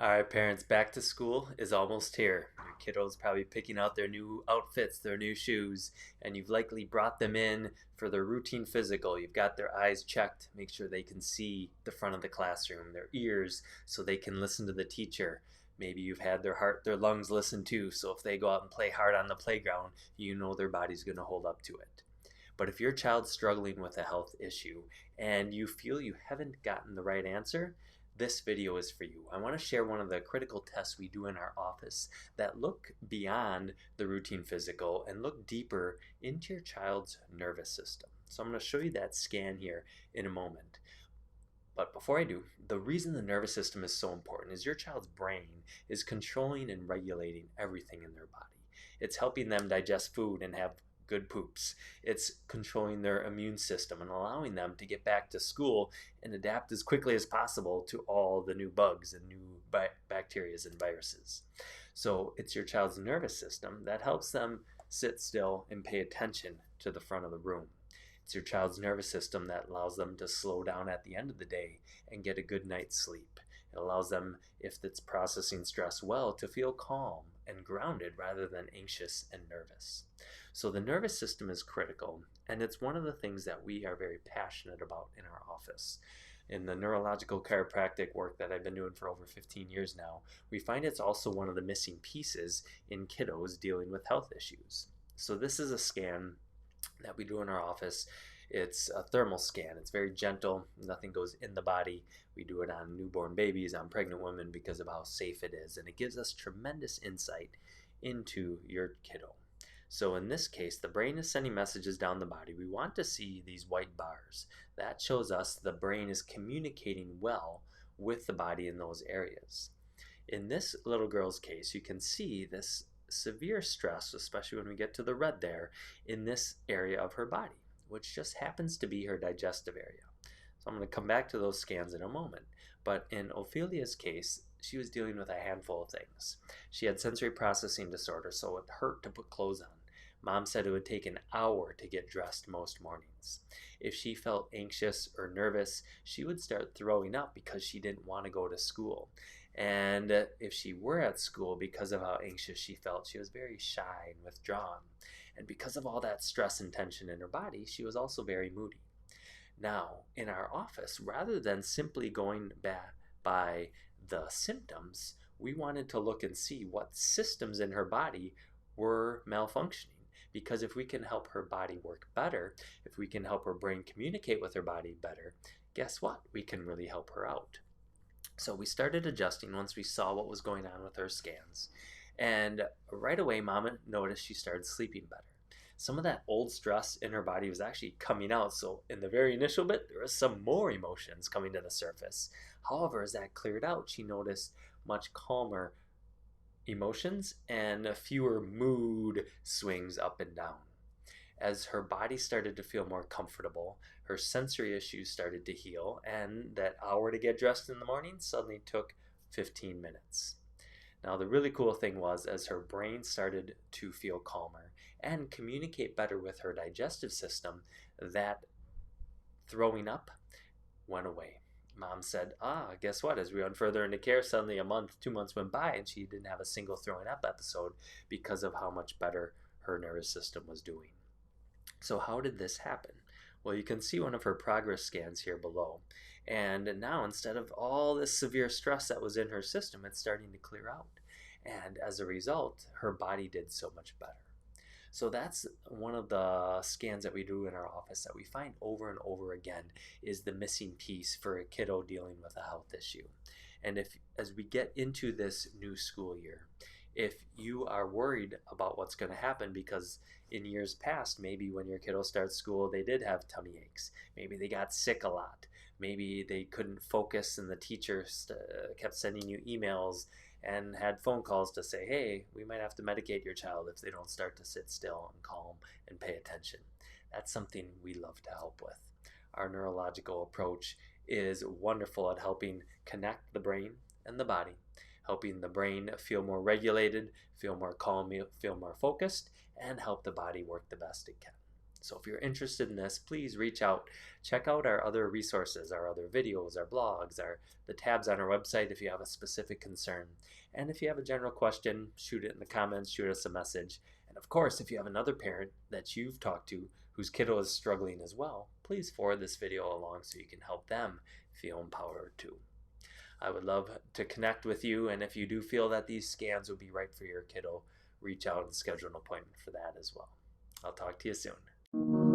All right, parents, back to school is almost here. Your kiddo's probably picking out their new outfits, their new shoes, and you've likely brought them in for their routine physical. You've got their eyes checked, make sure they can see the front of the classroom, their ears so they can listen to the teacher. Maybe you've had their heart, their lungs listened to, so if they go out and play hard on the playground, you know their body's going to hold up to it. But if your child's struggling with a health issue and you feel you haven't gotten the right answer, this video is for you. I want to share one of the critical tests we do in our office that look beyond the routine physical and look deeper into your child's nervous system. So I'm going to show you that scan here in a moment. But before I do, the reason the nervous system is so important is your child's brain is controlling and regulating everything in their body. It's helping them digest food and have good poops. It's controlling their immune system and allowing them to get back to school and adapt as quickly as possible to all the new bugs and new bacteria and viruses. So it's your child's nervous system that helps them sit still and pay attention to the front of the room. It's your child's nervous system that allows them to slow down at the end of the day and get a good night's sleep. It allows them, if it's processing stress well, to feel calm and grounded rather than anxious and nervous. So the nervous system is critical, and it's one of the things that we are very passionate about in our office. In the neurological chiropractic work that I've been doing for over 15 years now, we find it's also one of the missing pieces in kiddos dealing with health issues. So this is a scan that we do in our office. It's a thermal scan. It's very gentle. Nothing goes in the body. We do it on newborn babies, on pregnant women because of how safe it is. And it gives us tremendous insight into your kiddo. So in this case, the brain is sending messages down the body. We want to see these white bars. That shows us the brain is communicating well with the body in those areas. In this little girl's case, you can see this severe stress, especially when we get to the red there, in this area of her body, which just happens to be her digestive area. So I'm going to come back to those scans in a moment. But in Ophelia's case, she was dealing with a handful of things. She had sensory processing disorder, so it hurt to put clothes on. Mom said it would take an hour to get dressed most mornings. If she felt anxious or nervous, she would start throwing up because she didn't want to go to school. And if she were at school, because of how anxious she felt, she was very shy and withdrawn. And because of all that stress and tension in her body, she was also very moody. Now, in our office, rather than simply going by the symptoms, we wanted to look and see what systems in her body were malfunctioning. Because if we can help her body work better, if we can help her brain communicate with her body better, guess what? We can really help her out. So we started adjusting once we saw what was going on with her scans. And right away, Mama noticed she started sleeping better. Some of that old stress in her body was actually coming out. So in the very initial bit, there was some more emotions coming to the surface. However, as that cleared out, she noticed much calmer emotions and fewer mood swings up and down. As her body started to feel more comfortable, her sensory issues started to heal, and that hour to get dressed in the morning suddenly took 15 minutes. Now, the really cool thing was, as her brain started to feel calmer and communicate better with her digestive system, that throwing up went away. Mom said, guess what? As we went further into care, suddenly a month, 2 months went by, and she didn't have a single throwing up episode because of how much better her nervous system was doing. So how did this happen? Well, you can see one of her progress scans here below. And now, instead of all this severe stress that was in her system, it's starting to clear out. And as a result, her body did so much better. So that's one of the scans that we do in our office that we find over and over again is the missing piece for a kiddo dealing with a health issue. And as we get into this new school year, if you are worried about what's going to happen, because in years past, maybe when your kiddo starts school, they did have tummy aches. Maybe they got sick a lot. Maybe they couldn't focus and the teacher kept sending you emails and had phone calls to say, hey, we might have to medicate your child if they don't start to sit still and calm and pay attention. That's something we love to help with. Our neurological approach is wonderful at helping connect the brain and the body, helping the brain feel more regulated, feel more calm, feel more focused, and help the body work the best it can. So if you're interested in this, please reach out. Check out our other resources, our other videos, our blogs, the tabs on our website if you have a specific concern. And if you have a general question, shoot it in the comments, shoot us a message. And of course, if you have another parent that you've talked to whose kiddo is struggling as well, please forward this video along so you can help them feel empowered too. I would love to connect with you, and if you do feel that these scans would be right for your kiddo, reach out and schedule an appointment for that as well. I'll talk to you soon.